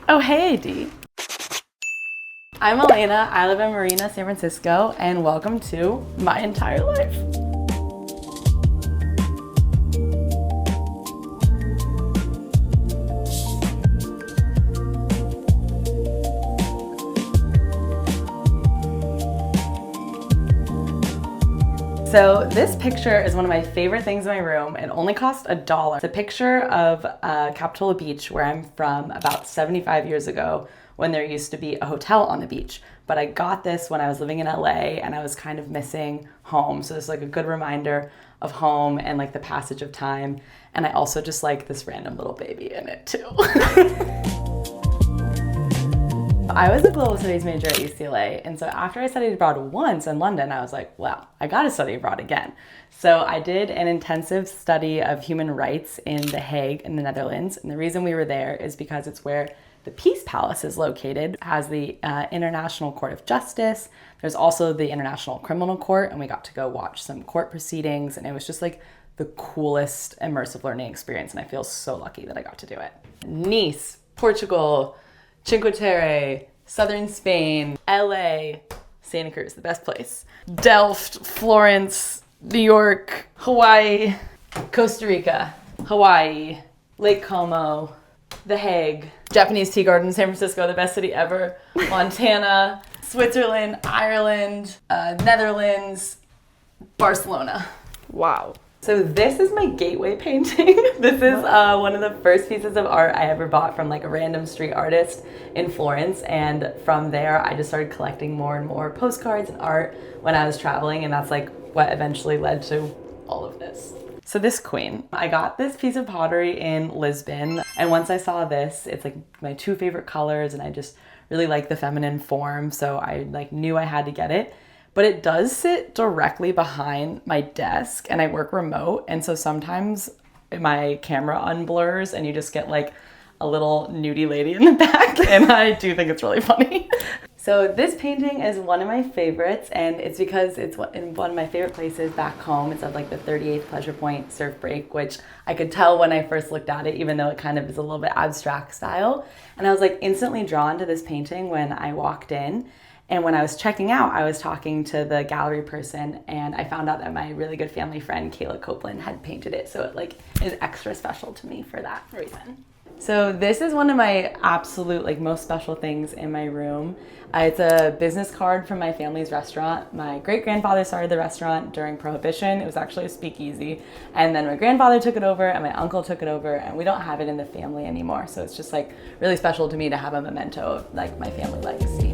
Oh, hey, AD. I'm Elena. I live in Marina, San Francisco, and welcome to my entire life. So this picture is one of my favorite things in my room. It only cost $1. It's a picture of Capitola Beach, where I'm from, about 75 years ago, when there used to be a hotel on the beach. But I got this when I was living in LA and I was kind of missing home. So it's like a good reminder of home and like the passage of time. And I also just like this random little baby in it too. I was a global studies major at UCLA, and so after I studied abroad once in London, I was like, well, I gotta study abroad again. So I did an intensive study of human rights in The Hague in the Netherlands, and the reason we were there is because it's where the Peace Palace is located. It has the International Court of Justice. There's also the International Criminal Court, and we got to go watch some court proceedings, and it was just like the coolest immersive learning experience, and I feel so lucky that I got to do it. Nice, Portugal, Cinque Terre, southern Spain, LA, Santa Cruz, the best place, Delft, Florence, New York, Hawaii, Costa Rica, Hawaii, Lake Como, The Hague, Japanese Tea Garden, San Francisco, the best city ever, Montana, Switzerland, Ireland, Netherlands, Barcelona. Wow. So this is my gateway painting. This is one of the first pieces of art I ever bought from like a random street artist in Florence. And from there, I just started collecting more and more postcards and art when I was traveling. And that's like what eventually led to all of this. So this queen, I got this piece of pottery in Lisbon. And once I saw this, it's like my two favorite colors. And I just really like the feminine form. So I like knew I had to get it. But it does sit directly behind my desk and I work remote. And so sometimes my camera unblurs and you just get like a little nudie lady in the back. And I do think it's really funny. So this painting is one of my favorites, and it's because it's in one of my favorite places back home. It's at like the 38th Pleasure Point surf break, which I could tell when I first looked at it, even though it kind of is a little bit abstract style. And I was like instantly drawn to this painting when I walked in. And when I was checking out, I was talking to the gallery person and I found out that my really good family friend, Kayla Copeland, had painted it. So it like is extra special to me for that reason. So this is one of my absolute like most special things in my room. It's a business card from my family's restaurant. My great-grandfather started the restaurant during Prohibition. It was actually a speakeasy. And then my grandfather took it over and my uncle took it over, and we don't have it in the family anymore. So it's just like really special to me to have a memento of like my family legacy.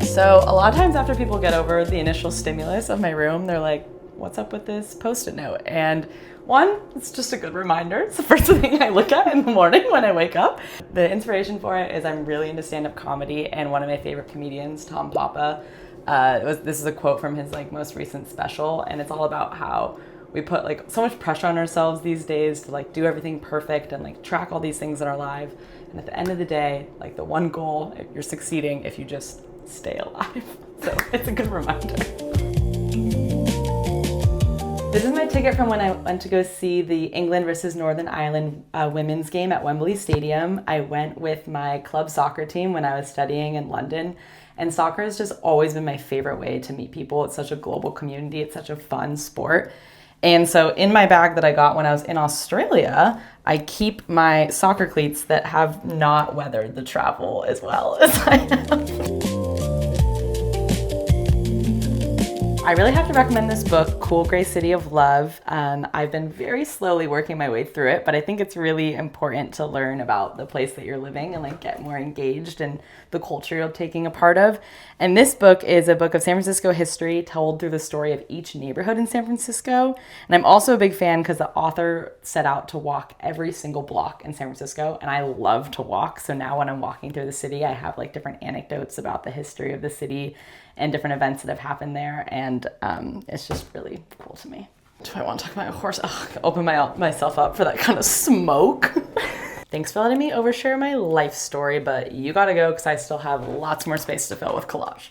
So a lot of times after people get over the initial stimulus of my room, they're like, what's up with this Post-it note? And one, it's just a good reminder. It's the first thing I look at in the morning when I wake up. The inspiration for it is I'm really into stand-up comedy, and one of my favorite comedians, Tom Papa, this is a quote from his like most recent special, and it's all about how we put like so much pressure on ourselves these days to like do everything perfect and like track all these things in our life. And at the end of the day, like the one goal, you're succeeding if you just stay alive. So it's a good reminder. This is my ticket from when I went to go see the England versus Northern Ireland women's game at Wembley Stadium. I went with my club soccer team when I was studying in London. And soccer has just always been my favorite way to meet people. It's such a global community. It's such a fun sport. And so in my bag that I got when I was in Australia, I keep my soccer cleats that have not weathered the travel as well as I have. I really have to recommend this book, Cool Grey City of Love. I've been very slowly working my way through it, but I think it's really important to learn about the place that you're living and like get more engaged in the culture you're taking a part of. And this book is a book of San Francisco history told through the story of each neighborhood in San Francisco. And I'm also a big fan because the author set out to walk every single block in San Francisco, and I love to walk. So now when I'm walking through the city, I have like different anecdotes about the history of the city and different events that have happened there, and it's just really cool to me. Do I want to talk about my horse? Ugh, I open myself up for that kind of smoke. Thanks for letting me overshare my life story, but you gotta go because I still have lots more space to fill with collage.